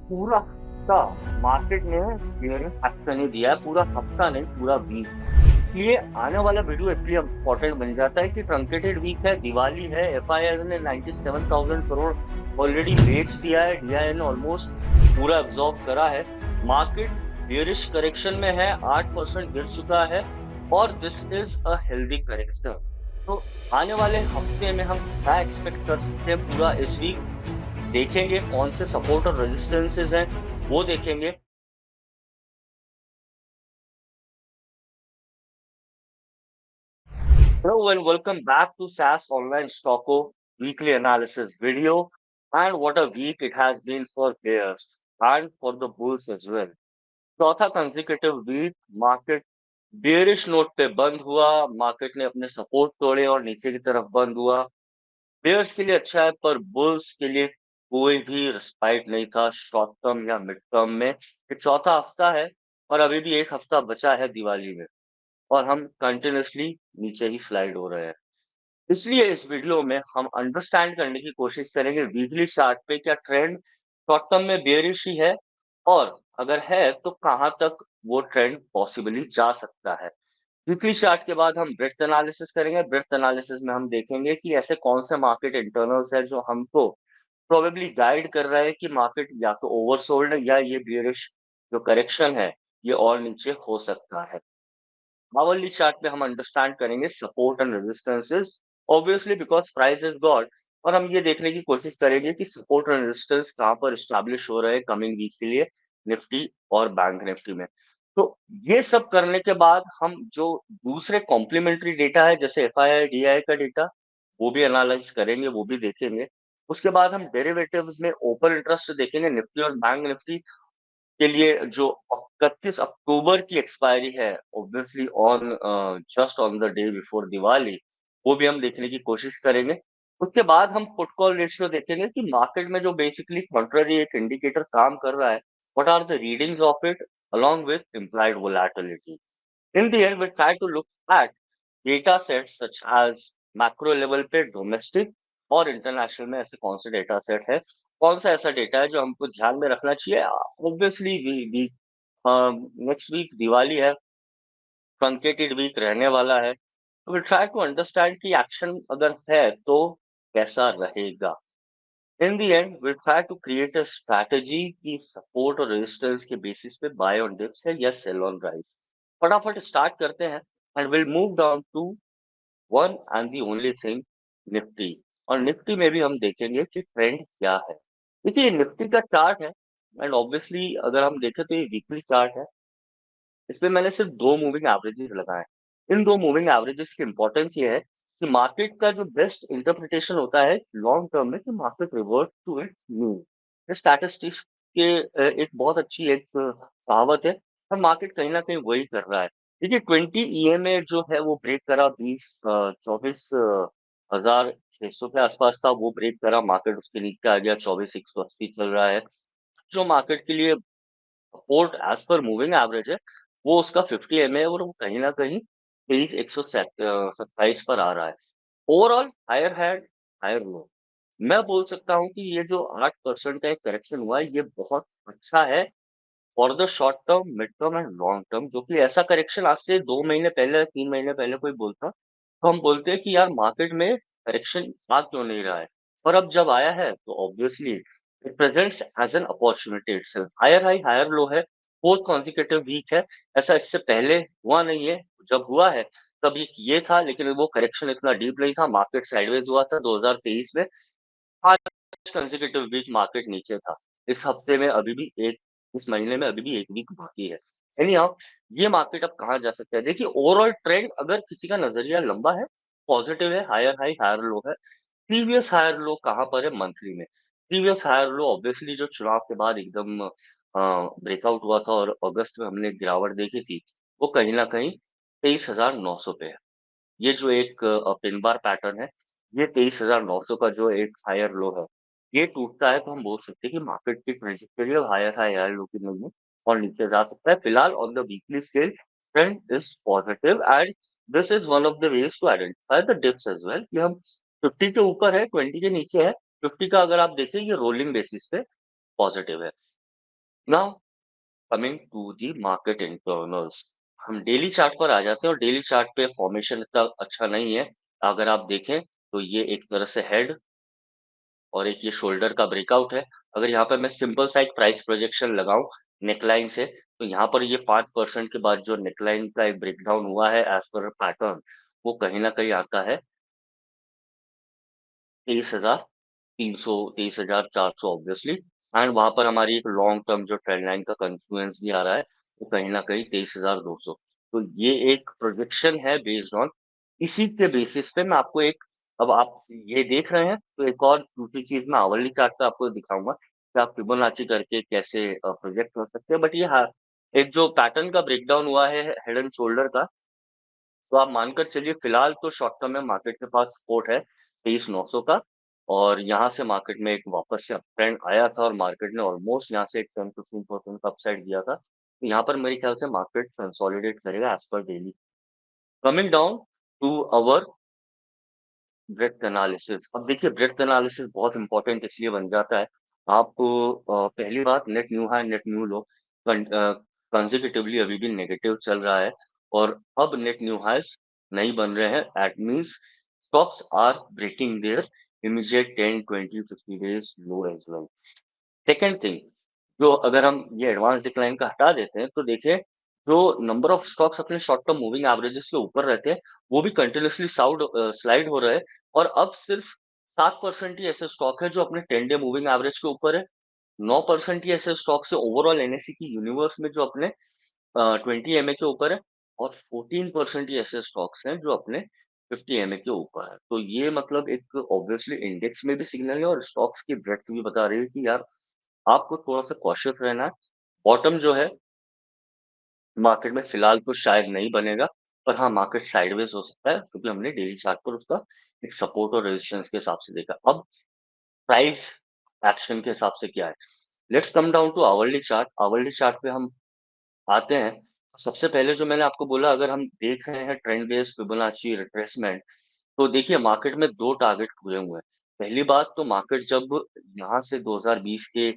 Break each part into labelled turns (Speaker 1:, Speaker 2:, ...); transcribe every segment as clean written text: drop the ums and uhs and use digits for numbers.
Speaker 1: पूरा हफ्ता मार्केट ने क्लियरेंस एक्शन ही दिया है, पूरा हफ्ता नहीं, पूरा वीक। इसलिए आने वाला वीडियो इसलिए इम्पोर्टेंट बन जाता है कि ट्रंकेटेड वीक है, दिवाली है, एफआईआई ने 97,000 करोड़ ऑलरेडी बेच दिया है, डीआई ने ऑलमोस्ट पूरा एब्जॉर्ब करा है। मार्केट बेरिश करेक्शन में है, 8% गिर चुका है और this is a healthy correction. तो आने वाले हफ्ते में हम क्या एक्सपेक्ट कर सकते हैं, पूरा इस वीक देखेंगे, कौन से सपोर्ट और रेजिस्टेंसेस हैं वो देखेंगे। Hello and welcome back to SAS Online Stocko weekly analysis video. And what a week it has been for bears and for the bulls as well. चौथा consecutive week market bearish note पे बंद हुआ, market ने अपने support तोड़े और नीचे की तरफ बंद हुआ। बेयर्स के लिए अच्छा है पर बुल्स के लिए कोई भी रिस्पाइट नहीं था शॉर्ट टर्म या मिड टर्म में। ये चौथा हफ्ता है और अभी भी एक हफ्ता बचा है दिवाली में और हम कंटिन्यूअसली नीचे ही स्लाइड हो रहे हैं। इसलिए इस वीडियो में हम अंडरस्टैंड करने की कोशिश करेंगे वीकली चार्ट पे क्या ट्रेंड शॉर्ट टर्म में बेयरिश ही है और अगर है तो कहां तक वो ट्रेंड पॉसिबली जा सकता है। वीकली चार्ट के बाद हम ब्रेथ एनालिसिस करेंगे। ब्रेथ एनालिसिस में हम देखेंगे कि ऐसे कौन से मार्केट इंटरनल्स है जो हमको प्रोबेबली गाइड कर रहा है कि मार्केट या तो ओवरसोल्ड है या ये बियरिश जो करेक्शन है ये और नीचे हो सकता है। आवरली चार्ट में हम अंडरस्टैंड करेंगे support and resistances, obviously because price is God. और हम ये देखने की कोशिश करेंगे कि सपोर्ट एंड रेजिस्टेंस कहाँ पर स्टैब्लिश हो रहे हैं कमिंग वीक के लिए निफ्टी और बैंक निफ्टी में। तो ये सब करने के बाद हम जो दूसरे कॉम्प्लीमेंट्री डेटा है जैसे एफआईआई डीआई का डेटा वो भी एनालाइज करेंगे, वो भी देखेंगे। उसके बाद हम डेरिवेटिव्स में ओपन इंटरेस्ट देखेंगे निफ्टी और बैंक निफ्टी के लिए जो 31 अक्टूबर की एक्सपायरी है, obviously on just on the day before Diwali, वो भी हम देखने की कोशिश करेंगे। उसके बाद हम पुट कॉल रेशियो देखेंगे कि मार्केट में जो बेसिकली कॉन्ट्ररी एक इंडिकेटर काम कर रहा है, what are the readings of it along with implied volatility. In the end, we try to look at data sets such as macro level पे डोमेस्टिक और इंटरनेशनल में ऐसे कौन से डेटा सेट है, कौन सा ऐसा डेटा है जो हमको ध्यान में रखना चाहिए। ऑब्वियसली नेक्स्ट वीक दिवाली है, ट्रंकेटेड वीक रहने वाला है, तो विल ट्राई टू अंडरस्टैंड कि एक्शन अगर है तो कैसा रहेगा। In the end will try to create a strategy की सपोर्ट और रेजिस्टेंस के बेसिस पे बाय ऑन डिप्स है या सेल ऑन राइज। फटाफट स्टार्ट करते हैं and will move down to one and the only thing, Nifty. और निफ्टी में भी हम देखेंगे कि ट्रेंड क्या है। देखिए निफ्टी का चार्ट है एंड ऑब्वियसली अगर हम देखें तो ये वीकली चार्ट है। इसमें मैंने सिर्फ दो मूविंग एवरेजेस लगाए। इन दो मूविंग एवरेजेस की इंपॉर्टेंस ये है कि मार्केट का जो बेस्ट इंटरप्रिटेशन होता है लॉन्ग टर्म में कि market revert to its mean. Statistics के एक बहुत अच्छी एक कहावत है और मार्केट कहीं ना कहीं वही कर रहा है। देखिए 20 EMA जो है वो ब्रेक करा 24,600 के आसपास था, वो ब्रेक करा, मार्केट उसके नीचे आ गया, 24,180 चल रहा है। जो मार्केट के लिए सपोर्ट एज पर मूविंग एवरेज है वो उसका 50 MA है और वो कहीं ना कहीं 23,127 पर आ रहा है। Overall higher had higher low. मैं बोल सकता हूँ कि ये जो 8% का एक करेक्शन हुआ है ये बहुत अच्छा है for the short term, mid term and long term. जो कि ऐसा करेक्शन आज से 2 महीने पहले, 3 महीने पहले कोई बोलता तो हम बोलते हैं कि यार मार्केट में करेक्शन आ क्यों नहीं रहा है। पर अब जब आया है तो obviously it presents as an opportunity itself. Higher high higher low है, फोर्थ कॉन्जिक्यूटिव वीक है। ऐसा इससे पहले हुआ नहीं है। जब हुआ है तब ये था लेकिन वो करेक्शन इतना डीप नहीं था, मार्केट साइडवेज हुआ था 2023 में। 5 कंसेक्यूटिव वीक मार्केट नीचे था। इस हफ्ते में अभी भी एक इस महीने में अभी भी एक वीक बाकी है। एनी हाउ, ये मार्केट अब कहाँ जा सकता है। देखिए ओवरऑल ट्रेंड अगर किसी का नजरिया लंबा है, पॉजिटिव है, हायर हाई हायर लो है। प्रीवियस हायर लो कहाँ पर है मंथली में। प्रीवियस हायर लो ऑब्वियसली जो चुनाव के बाद एकदम ब्रेकआउट हुआ था और अगस्त में हमने गिरावट देखी थी, वो कहीं ना कहीं 23,900 पे है। ये जो एक पिन बार पैटर्न है, ये 23,900 का जो एक हायर लो है, ये टूटता है तो हम बोल सकते हैं कि मार्केट की ट्रेजेक्टरी अब हायर हाई हायर लो की नहीं है और नीचे जा सकता है। फिलहाल on the weekly scale trend is positive and this is one of the ways to identify the dips as well कि हम 50 के ऊपर है, 20 के नीचे है। 50 का अगर आप देखें ये रोलिंग बेसिस पे पॉजिटिव है। Now coming to the market internals, हम डेली चार्ट पर आ जाते हैं और डेली चार्ट पे फॉर्मेशन इतना अच्छा नहीं है। अगर आप देखें तो ये एक तरह से हेड और एक ये शोल्डर का ब्रेकआउट है। अगर यहाँ पर मैं सिंपल सा एक प्राइस प्रोजेक्शन लगाऊं नेकलाइन से, तो यहाँ पर ये 5% के बाद जो नेकलाइन का एक ब्रेकडाउन हुआ है एज पर पैटर्न, वो कहीं ना कहीं आता है 23,300, 23,400 ऑब्वियसली। एंड वहां पर हमारी एक लॉन्ग टर्म जो ट्रेंड लाइन का कंफ्लुएंस भी आ रहा है, वो कहीं ना कहीं 23,200। तो ये एक प्रोजेक्शन है बेस्ड ऑन, इसी के बेसिस पे मैं आपको एक, अब आप ये देख रहे हैं तो एक और दूसरी चीज मैं आवरली चार्ट पे आपको दिखाऊंगा कि आप फिबोनाची करके कैसे प्रोजेक्ट कर सकते हैं। बट ये हाँ, एक जो पैटर्न का ब्रेकडाउन हुआ है हेड एंड शोल्डर का, तो आप मानकर चलिए फिलहाल तो शॉर्ट टर्म में मार्केट के पास सपोर्ट है 23,900 का। और यहाँ से मार्केट में एक वापस से अपट्रेंड आया था और मार्केट ने ऑलमोस्ट यहाँ से एक 10-15% का अपसाइड दिया था। तो यहाँ पर मेरे ख्याल से मार्केट कंसोलिडेट करेगा एज पर daily. Coming down to our breadth analysis, अब देखिए ब्रेथ एनालिसिस बहुत इंपॉर्टेंट इसलिए बन जाता है। आप पहली बात, net new high net new low consecutively अभी भी नेगेटिव चल रहा है, और अब नेट न्यू हाइस नहीं बन रहे हैं। It means stocks are breaking their immediate 10, 20, 50 days low as well. Second thing, जो अगर हम ये एडवांस डिक्लाइन का हटा देते हैं तो देखिए, जो नंबर ऑफ स्टॉक्स अपने शॉर्ट टर्म मूविंग एवरेजेस के ऊपर रहते हैं, वो भी कंटिन्यूअसली स्लाइड हो रहे हैं। और अब सिर्फ 7% ही ऐसे स्टॉक है जो अपने 10 डे मूविंग एवरेज के ऊपर है। 9% ही ऐसे स्टॉक्स है ओवरऑल एनएससी की यूनिवर्स में जो अपने 20 एमए के ऊपर है। और 14% ही ऐसे स्टॉक्स हैं जो अपने 50 एमए के ऊपर है। तो ये मतलब एक ऑब्वियसली इंडेक्स में भी सिग्नल है और स्टॉक्स की ब्रेथ भी बता रही है कि यार आपको थोड़ा-सा कॉशियस रहना है। बॉटम जो है मार्केट में फिलहाल तो शायद नहीं बनेगा, पर हाँ, मार्केट साइडवेज हो सकता है क्योंकि हमने डेली चार्ट पर उसका एक सपोर्ट और रेजिस्टेंस के हिसाब से देखा। अब प्राइस एक्शन के हिसाब से क्या है? Let's come down to hourly chart. Hourly chart पे हम आते हैं। सबसे पहले जो मैंने आपको बोला, अगर हम देख रहे हैं ट्रेंड बेस्ड फिबोनाची रिट्रेसमेंट, तो देखिए मार्केट में 2 टारगेट पूरे हुए हैं। पहली बात तो मार्केट जब यहाँ से 2020 के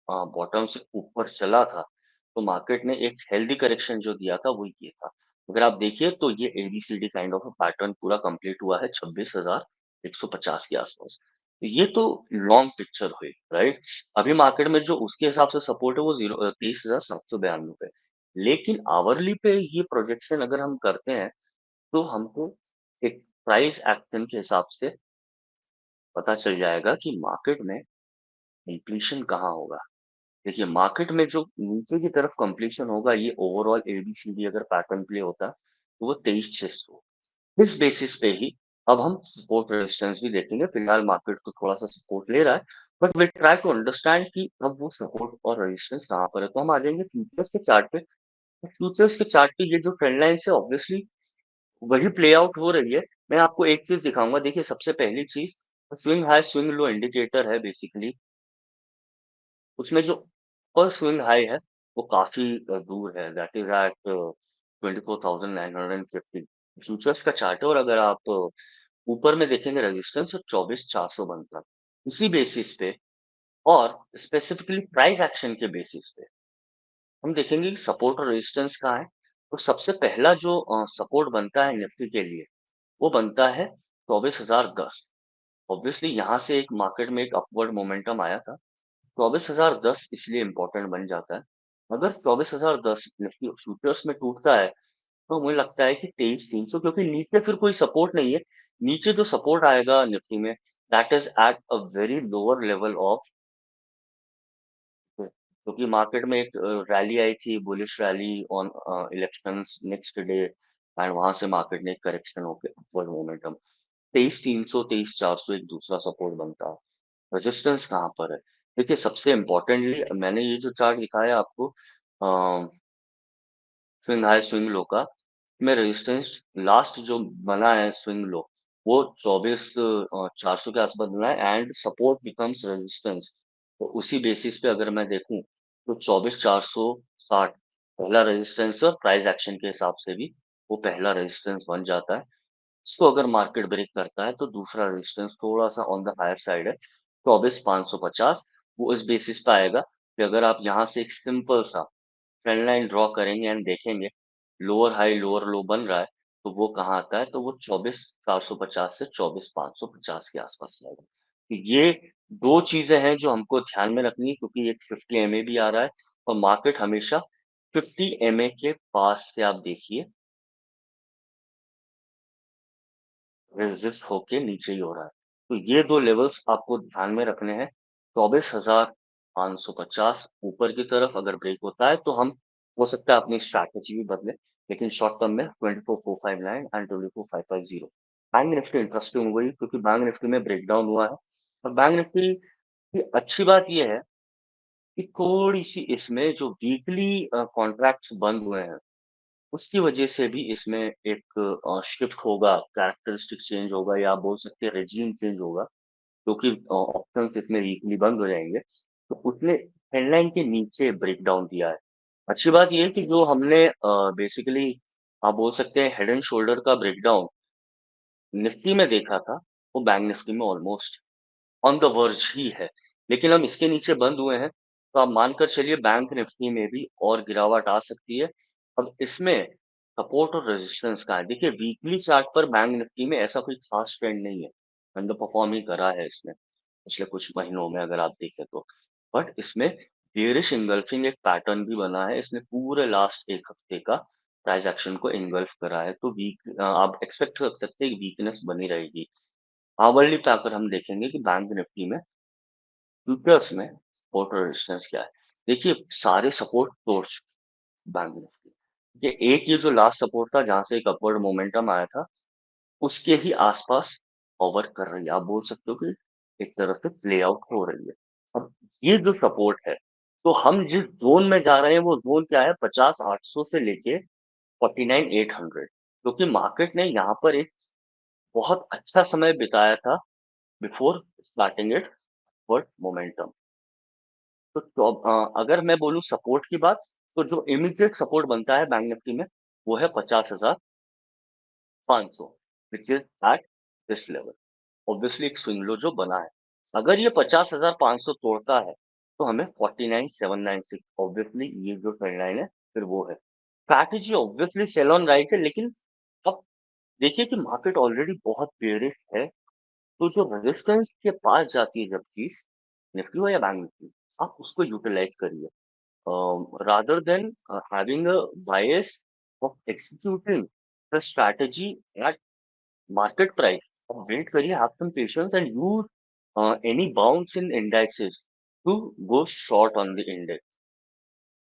Speaker 1: बॉटम से ऊपर चला था, तो मार्केट ने एक हेल्दी करेक्शन जो दिया था वही किया था। अगर आप देखिए तो ये ABCD kind of a pattern पूरा कंप्लीट हुआ है 26,150 के आसपास। तो ये तो लॉन्ग पिक्चर हुई, राइट? अभी मार्केट में जो उसके हिसाब से सपोर्ट है वो 23,792 पे। लेकिन आवरली पे ये प्रोजेक्शन अगर हम करते हैं, तो हमको एक प्राइस एक्शन के हिसाब से पता चल जाएगा कि मार्केट में कंप्लीशन कहाँ होगा। देखिए मार्केट में जो नीचे की तरफ कंप्लीशन होगा, ये ओवरऑल एबीसीडी अगर पैटर्न प्ले होता है, तो वो 23,600। इस बेसिस पे ही अब हम सपोर्ट रेजिस्टेंस भी देखेंगे। फिलहाल मार्केट तो थोड़ा सा सपोर्ट ले रहा है, but will try to understand कि अब वो सपोर्ट और रेजिस्टेंस कहाँ पर है। तो हम आ जाएंगे फ्यूचर्स के चार्ट पे। फ्यूचर्स के चार्ट पे ये जो ट्रेंड लाइन है ऑब्वियसली वही प्ले आउट हो रही है। मैं आपको एक चीज दिखाऊंगा। देखिए सबसे पहली चीज, swing high swing low indicator है बेसिकली। उसमें जो अपर स्विंग हाई है वो काफी दूर है, दैट इज एट 24,950। फ्यूचर्स का चार्ट है, और अगर आप ऊपर में देखेंगे रेजिस्टेंस, तो 24,400 बनता है। इसी बेसिस पे और स्पेसिफिकली प्राइस एक्शन के बेसिस पे हम देखेंगे कि सपोर्ट और रेजिस्टेंस कहाँ है। तो सबसे पहला जो सपोर्ट बनता है निफ्टी के लिए, वो बनता है 24,010। ऑब्वियसली यहाँ से एक मार्केट में एक अपवर्ड मोमेंटम आया था। 24,010 इसलिए इम्पोर्टेंट बन जाता है। अगर 24,010 निफ्टी फ्यूचर्स में टूटता है, तो मुझे लगता है कि 23,300, क्योंकि नीचे फिर कोई सपोर्ट नहीं है। नीचे जो सपोर्ट आएगा निफ्टी में, that is at a very lower level of, क्योंकि मार्केट में एक रैली आई थी, bullish rally on elections next day, and वहां से मार्केट ने करेक्शन होकर अपवर्ड मोमेंटम, 23,300 23,400 एक दूसरा सपोर्ट बनता है। रेजिस्टेंस कहाँ पर है? देखिए सबसे इम्पोर्टेंटली मैंने ये जो चार्ट दिखाया आपको, स्विंग हाई स्विंग लो का, में रेजिस्टेंस लास्ट जो बना है स्विंग लो, वो 24,400 के आसपास बना है एंड सपोर्ट बिकम्स रेजिस्टेंस। तो उसी बेसिस पे अगर मैं देखूं, तो 24,460 पहला रेजिस्टेंस और प्राइस एक्शन के हिसाब से भी वो पहला रेजिस्टेंस बन जाता है। इसको अगर मार्केट ब्रेक करता है तो दूसरा रेजिस्टेंस थोड़ा सा ऑन द हायर साइड है, 24,550, वो इस बेसिस पे आएगा। कि अगर आप यहाँ से एक सिंपल सा ट्रेंड लाइन ड्रॉ करेंगे एंड देखेंगे लोअर हाई लोअर लो बन रहा है, तो वो कहाँ आता है, तो वो 24,450 से 24,550 के आसपास आएगा। तो ये दो चीजें हैं जो हमको ध्यान में रखनी है, क्योंकि एक 50 एमए भी आ रहा है और मार्केट हमेशा 50 एमए के पास से आप देखिए रेजिस्ट होके नीचे ही हो रहा है। तो ये दो लेवल्स आपको ध्यान में रखने हैं। 24,550 ऊपर की तरफ अगर ब्रेक होता है तो हम हो सकता है अपनी स्ट्रैटेजी भी बदले, लेकिन शॉर्ट टर्म में 24,459 एंड 24,550। बैंक निफ्टी इंटरेस्टिंग हो गई क्योंकि बैंक निफ्टी में ब्रेकडाउन हुआ है, और बैंक निफ्टी की अच्छी बात यह है कि थोड़ी सी इसमें जो वीकली कॉन्ट्रैक्ट्स बंद हुए हैं उसकी वजह से भी इसमें एक शिफ्ट होगा, कैरेक्टरिस्टिक चेंज होगा, या आप बोल सकते हैं रेजीम चेंज होगा, क्योंकि ऑप्शंस इसमें वीकली बंद हो जाएंगे। तो उसने हेडलाइन के नीचे ब्रेक डाउन दिया है। अच्छी बात यह है कि जो हमने बेसिकली आप बोल सकते हैं हेड एंड शोल्डर का ब्रेकडाउन निफ्टी में देखा था, वो बैंक निफ्टी में ऑलमोस्ट ऑन द वर्ज ही है। लेकिन हम इसके नीचे बंद हुए हैं, तो आप मानकर चलिए बैंक निफ्टी में भी और गिरावट आ सकती है। अब इसमें सपोर्ट और रेजिस्टेंस का है, देखिए वीकली चार्ट पर बैंक निफ्टी में ऐसा कोई खास ट्रेंड नहीं है, अंडर परफॉर्म ही करा है इसने पिछले कुछ महीनों में अगर आप देखें तो। बट इसमें बेरिश इंगल्फिंग एक पैटर्न भी बना है, इसने पूरे लास्ट एक हफ्ते का प्राइस एक्शन को इंगल्फ करा है, तो वीक आप एक्सपेक्ट कर सकते हैं वीकनेस बनी रहेगी। आवरली पे आकर हम देखेंगे कि बैंक निफ्टी में फ्यूचर्स में सपोर्ट और रेजिस्टेंस क्या है। देखिए सारे सपोर्ट तोड़ चुके बैंक निफ्टी, ये एक ये जो लास्ट सपोर्ट था जहां से एक अपवर्ड मोमेंटम आया था, उसके ही आसपास होवर कर रही है, आप बोल सकते हो कि एक तरह से प्ले आउट हो रही है। अब ये जो सपोर्ट है, तो हम जिस जोन में जा रहे हैं वो जोन क्या है, 50,800 से लेके 49,800, क्योंकि मार्केट ने यहाँ पर एक बहुत अच्छा समय बिताया था before starting it upward momentum. तो अगर मैं बोलूँ सपोर्ट की बात, तो जो इमीडिएट सपोर्ट बनता है बैंक निफ्टी में वो है 50,500, which is at this level. Obviously एक स्विंग लो जो बना है, अगर ये 50,500 तोड़ता है तो हमें 49,796, ऑब्वियसली ये जो ट्रेंड लाइन है फिर वो है। Strategy obviously sell on right है, लेकिन अब देखिए कि मार्केट ऑलरेडी बहुत बेरिश है, तो जो रेजिस्टेंस के पास जाती है जब चीज, निफ्टी हो या बैंक निफ्टी, आप उसको यूटिलाइज करिए, rather than having a bias of executing the strategy at market price. अब wait करिए, have some patience and use any bounce in indexes to go short on the index.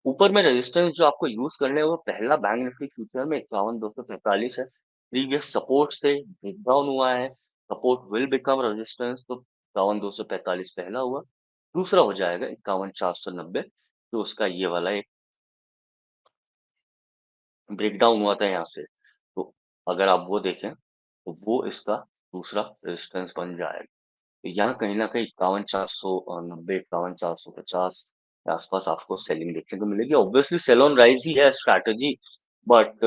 Speaker 1: ऊपर में resistance जो आपको use करने हैं वो पहला बैंक निफ्टी फ्यूचर में 51,243 है, प्रीवियस सपोर्ट से ब्रेक डाउन हुआ है, सपोर्ट विल बिकम रेजिस्टेंस, तो 51,245 पहला हुआ, दूसरा हो जाएगा 51,490, तो उसका ये वाला एक ब्रेकडाउन हुआ था यहाँ से, तो अगर आप वो देखें तो वो इसका दूसरा रेजिस्टेंस बन जाएगा। तो यहाँ कहीं ना कहीं 51,490 51,450 के आसपास आपको सेलिंग देखने को मिलेगी। ऑब्वियसली सेल ऑन राइज ही है स्ट्रैटेजी, बट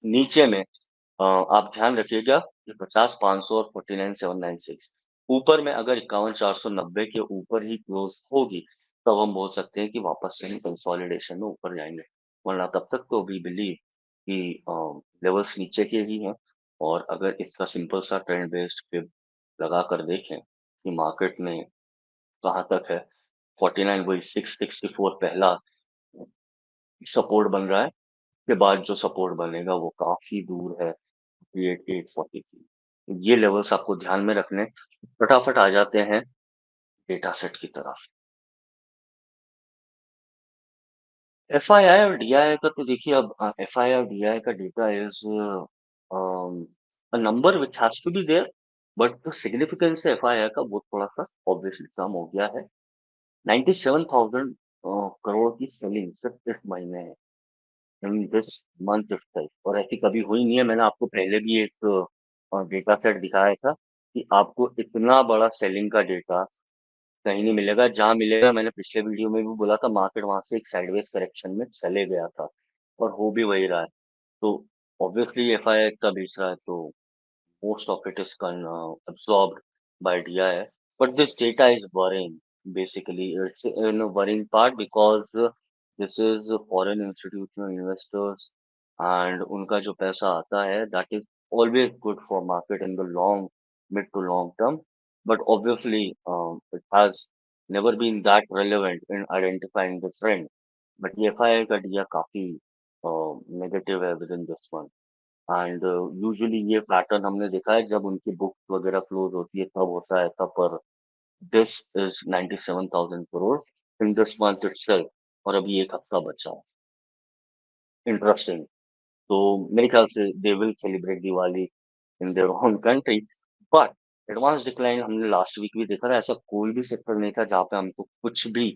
Speaker 1: नीचे में आप ध्यान रखिएगा कि 50,500 और 49,796 ऊपर में अगर 51,490 के ऊपर ही क्लोज होगी, तब हम बोल सकते हैं कि वापस से हम कंसोलिडेशन में ऊपर जाएंगे, वरना तब तक तो वी बिलीव कि लेवल्स नीचे के ही हैं। और अगर इसका सिंपल सा ट्रेंड बेस्ड फिब लगा कर देखें कि मार्केट में कहाँ तक है, 49 वही 664 पहला सपोर्ट बन रहा है, के बाद जो सपोर्ट बनेगा वो काफी दूर है, 843। ये लेवल्स आपको ध्यान में रखने, फटाफट आ जाते हैं डेटा सेट की तरफ। एफ आई आई और डी आई का तो देखिए, अब एफ आई और डी आई का data is number which has to be there, but जो सिग्निफिकेंस है एफ आई आई का वो थोड़ा सा ऑब्वियसली कम हो गया है। 97,000 करोड़ की सेलिंग सिर्फ इस महीने है, इन दिस मंथ इटसेल्फ, और ऐसी कभी हुई नहीं है। मैंने आपको पहले भी एक डेटा सेट दिखाया था कि आपको इतना बड़ा सेलिंग का डेटा कहीं नहीं मिलेगा, जहाँ मिलेगा मैंने पिछले वीडियो में भी बोला था, मार्केट वहां से एक साइडवेज करेक्शन में चले गया था, और हो भी वही रहा है। तो ऑब्वियसली एफ आई आई का बेच रहा है, तो most of it is absorbed by DI, but this data is worrying, basically. It's in a worrying part because this is foreign institutional investors and उनका जो पैसा आता है, that is always good for market in the long, mid to long term. But obviously, it has never been that relevant in identifying the trend. But ये FII का दिया काफी negative है within this one. And usually ये pattern हमने देखा है जब उनकी बुक्स वगैरह क्लोज होती है तब होता है तब पर this is 97,000 crore in this month itself और अभी एक हफ्ता बचा है इंटरेस्टिंग तो मेरे ख्याल से they will celebrate Diwali in their own country but advance decline हमने लास्ट वीक भी देखा था ऐसा कोई भी सेक्टर नहीं था जहाँ पे हमको कुछ भी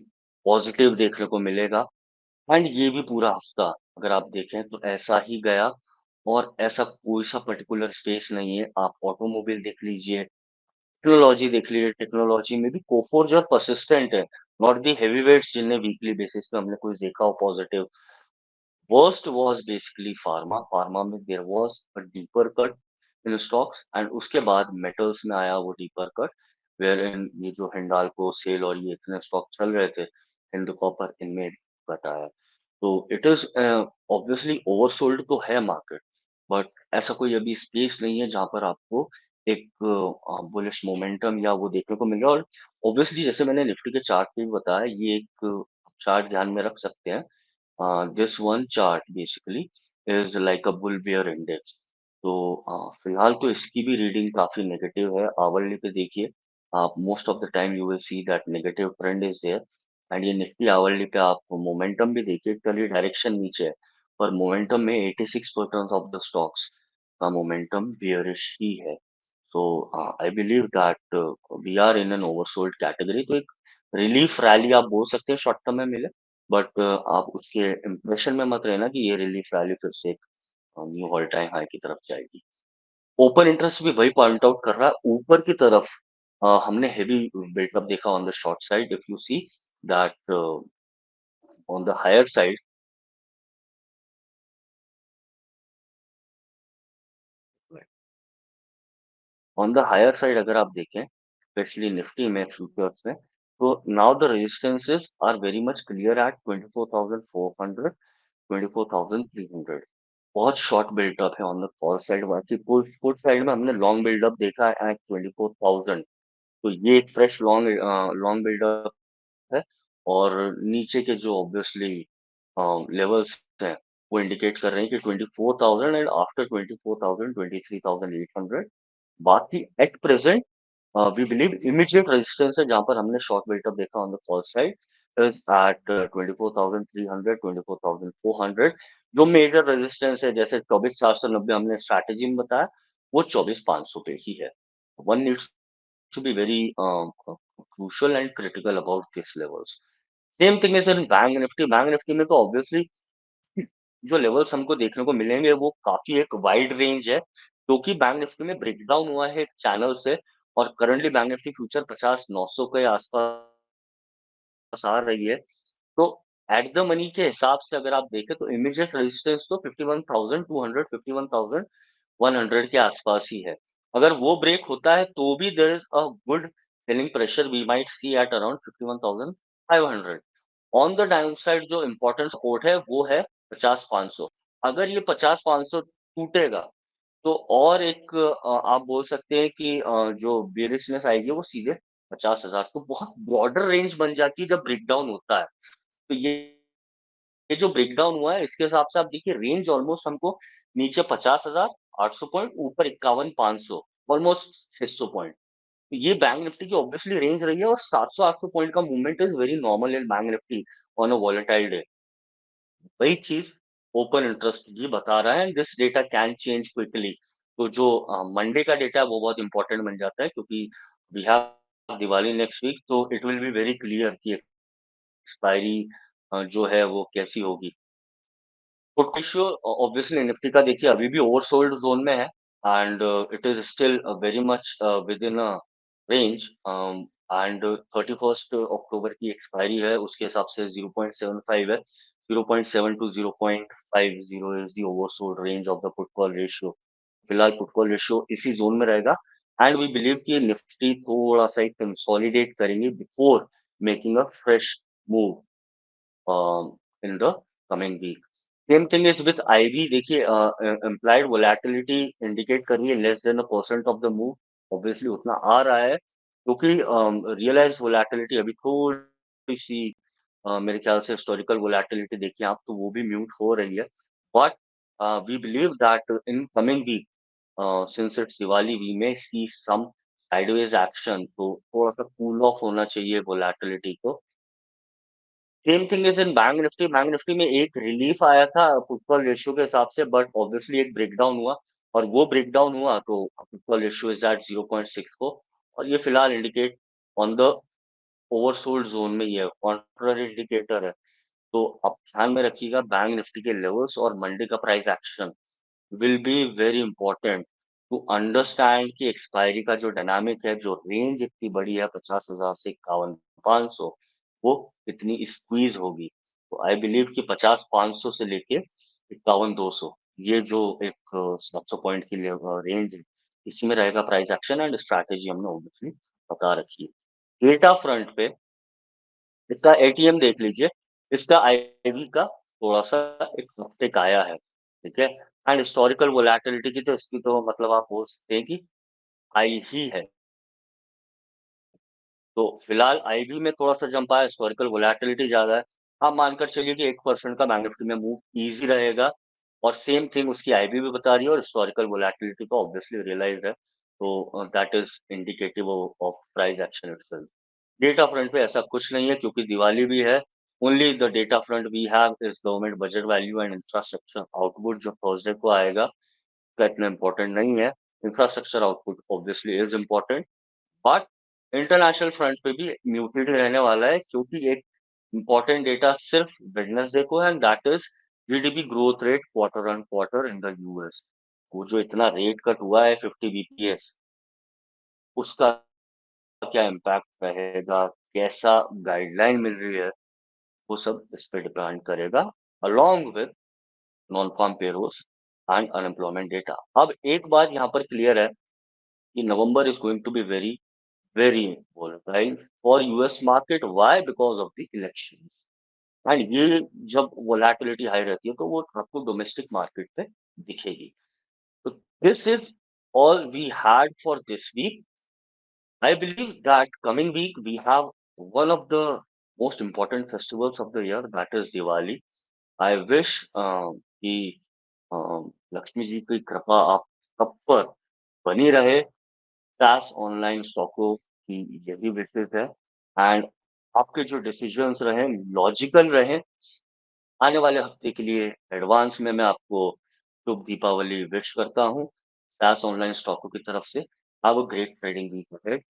Speaker 1: पॉजिटिव देखने को मिलेगा एंड ये भी पूरा हफ्ता अगर आप देखें तो ऐसा ही गया और ऐसा कोई सा पर्टिकुलर स्पेस नहीं है आप ऑटोमोबाइल देख लीजिए टेक्नोलॉजी देख लीजिए टेक्नोलॉजी में भी कोफोर्ज और परसिस्टेंट है नॉट दी हेवीवेट्स जिन्हें वीकली बेसिस पे हमने कुछ देखा हो positive worst was basically pharma pharma में there was a deeper cut in stocks and उसके बाद मेटल्स में आया वो डीपर कट वेयर इन ये जो हिंडाल्को सेल और ये इतने स्टॉक चल रहे थे हिंद कॉपर इनमें कट आया तो इट इज ऑब्वियसली ओवरसोल्ड तो है मार्केट बट ऐसा कोई अभी स्पेस नहीं है जहां पर आपको एक बुलिश मोमेंटम या वो देखने को मिले और ऑब्वियसली जैसे मैंने निफ्टी के चार्ट पे भी बताया ये एक चार्ट ध्यान में रख सकते हैं this one chart basically is like a bull bear index तो फिलहाल तो इसकी भी रीडिंग काफी नेगेटिव है आवरली पे देखिए आप most of the time you will see that negative trend is there and ये निफ्टी आवरली पे आप मोमेंटम भी देखिए चलिए डायरेक्शन नीचे है पर मोमेंटम में 86% ऑफ द स्टॉक्स का मोमेंटम बियरिश ही है So I believe that we are in an oversold category. तो एक रिलीफ रैली आप बोल सकते हैं शॉर्ट टर्म में मिले बट आप उसके इम्प्रेशन में मत रहना कि ये रिलीफ रैली फिर से एक न्यू ऑल टाइम हाई की तरफ जाएगी ओपन इंटरेस्ट भी वही पॉइंट आउट कर रहा है ऊपर की तरफ हमने हेवी बिल्टअप देखा on the short side if you see that on the higher side on the higher side अगर आप देखें स्पेशली निफ्टी में फ्यूचर्स में तो now the resistances are very much clear at 24,400 24,300 बहुत शॉर्ट बिल्डअप है ऑन द कॉल साइड बाकी put side में हमने लॉन्ग बिल्डअप देखा है एट 24,000 तो ये एक फ्रेश लॉन्ग लॉन्ग बिल्डअप है और नीचे के जो ऑब्वियसली लेवल्स हैं वो इंडिकेट कर रहे हैं कि 24,000 एंड आफ्टर 24,000 23,800 बाकी at present we believe immediate resistance है जहां पर हमने शॉर्ट बिल्टअप देखा on the call side is at 24,300 24,400 जो मेजर रेजिस्टेंस है जैसे 24,490 हमने स्ट्रैटेजी में बताया वो 24,500 पे ही है one needs to be very crucial and critical about this levels same thing is in bank Nifty में तो ऑब्वियसली जो लेवल्स हमको देखने को मिलेंगे वो काफी एक वाइड रेंज है क्योंकि बैंक निफ्टी में ब्रेकडाउन हुआ है एक चैनल से और करंटली बैंक निफ्टी फ्यूचर 50 900 के आसपास आ रही है तो एट द मनी के हिसाब से अगर आप देखें तो इमीडिएट रेजिस्टेंस तो 51,200 51,100 के आसपास ही है अगर वो ब्रेक होता है तो भी there is a good selling pressure we might see at around 51,500 on the down side जो इम्पोर्टेंट सपोर्ट है वो है 50-500 अगर ये 50-500 टूटेगा तो और एक आप बोल सकते हैं कि जो बेरिशनेस आएगी वो सीधे 50,000 तो बहुत ब्रॉडर रेंज बन जाती है जब ब्रेकडाउन होता है तो ये जो ब्रेकडाउन हुआ है इसके हिसाब से आप देखिए रेंज ऑलमोस्ट हमको नीचे 50,800 पॉइंट ऊपर 51,500 ऑलमोस्ट 600 पॉइंट तो ये बैंक निफ्टी की ऑब्वियसली रेंज रही है और 700-800 पॉइंट का movement is very normal in bank Nifty on a volatile day वही चीज ओपन इंटरेस्ट भी बता रहा है this data can change quickly तो जो मंडे का डेटा है वो बहुत इंपॉर्टेंट बन जाता है क्योंकि we have Diwali next week तो it will be very clear कि एक्सपायरी जो है वो कैसी होगी पुट रेशियो ऑब्वियसली निफ्टी का देखिए अभी भी ओवरसोल्ड जोन में है and it is still very much within a range and 31 October की एक्सपायरी है उसके हिसाब से 0.75 है 0.7 to 0.50 is the oversold range of the put call ratio फिलहाल पुट कॉल रेशियो इसी जोन में रहेगा एंड वी बिलीव कि निफ्टी थोड़ा सा कंसोलिडेट करेंगे before making a fresh move in the coming week. Same thing is with IB. देखिए implied volatility indicate कर रही है less than a percent of the move. Obviously उतना आ रहा है क्योंकि realized volatility अभी थोड़ी सी मेरे ख्याल से historical volatility देखिए आप तो वो भी म्यूट हो रही है. But we believe that in coming week, since it's Diwali, we may see some sideways action. तो थोड़ा सा cool off होना चाहिए volatility को. Same thing is in bank Nifty में एक रिलीफ आया था फुटफॉल रेशियो के हिसाब से, बट ऑब्वियसली एक ब्रेकडाउन हुआ, और वो ब्रेकडाउन हुआ तो फुटफॉल रेशियो इज एट 0.64, और ये फिलहाल indicate on the oversold zone में ही है, कॉन्ट्ररी इंडिकेटर है. तो आप ध्यान में रखिएगा बैंक निफ्टी के लेवल्स और मंडे का price action will be very important to understand कि एक्सपायरी का जो डायनामिक है, जो रेंज इतनी बड़ी है 50,000 से 51,500, वो कितनी स्क्वीज होगी. तो आई बिलीव कि 50,500 से लेके 51,200, ये जो एक 700 पॉइंट की रेंज है, इसी में रहेगा प्राइस एक्शन, एंड स्ट्रैटेजी हमने ऑब्वियसली बता रखी है. डेटा फ्रंट पे इसका एटीएम देख लीजिए, इसका आईवी का थोड़ा सा एक हफ्ते का आया है, ठीक है. एंड हिस्टोरिकल वोलेटिलिटी की तो इसकी तो मतलब आप बोल सकते हैं कि हाई ही है. तो फिलहाल आईवी में थोड़ा सा जंप आया, हिस्टोरिकल वोलेटिलिटी ज्यादा है. आप मानकर चलिए कि 1% का बैंक निफ्टी में मूव इजी रहेगा, और सेम थिंग उसकी आईवी भी बता रही है, और हिस्टोरिकल वोलेटिलिटी तो ऑब्वियसली रियलाइज है. तो that is indicative of price action itself. Data front पे ऐसा कुछ नहीं है क्योंकि दिवाली भी है. Only the data front we have is government budget value and infrastructure output, जो थर्सडे को आएगा, का इतना इम्पोर्टेंट नहीं है. Infrastructure output obviously is important, but international front पे भी म्यूटेड रहने वाला है, क्योंकि एक इम्पोर्टेंट डेटा सिर्फ वेडनेसडे को है, and that is GDP growth rate quarter on quarter in the US. वो जो इतना रेट कट हुआ है 50 बीपीएस, उसका क्या इम्पैक्ट रहेगा, कैसा गाइडलाइन मिल रही है, वो सब इस पे डिपेंड करेगा, along with non farm payrolls and unemployment data. अब एक बात यहाँ पर क्लियर है कि November is going to be very very volatile for US market. Why? Because of the election. And ये जब वोलेटिलिटी हाई रहती है तो वो आपको डोमेस्टिक मार्केट पे दिखेगी. तो this is all we had for this week. I believe that coming week we have one of the most important festivals of the year, that is Diwali. I wish कि लक्ष्मी जी की कृपा आप सब पर बनी रहे. सास ऑनलाइन स्टॉकों की यही विशेष है, एंड आपके जो डिसीजंस रहे लॉजिकल रहे. आने वाले हफ्ते के लिए एडवांस में मैं आपको शुभ दीपावली विश करता हूँ. सास ऑनलाइन स्टॉकों की तरफ से have a great trading week ahead.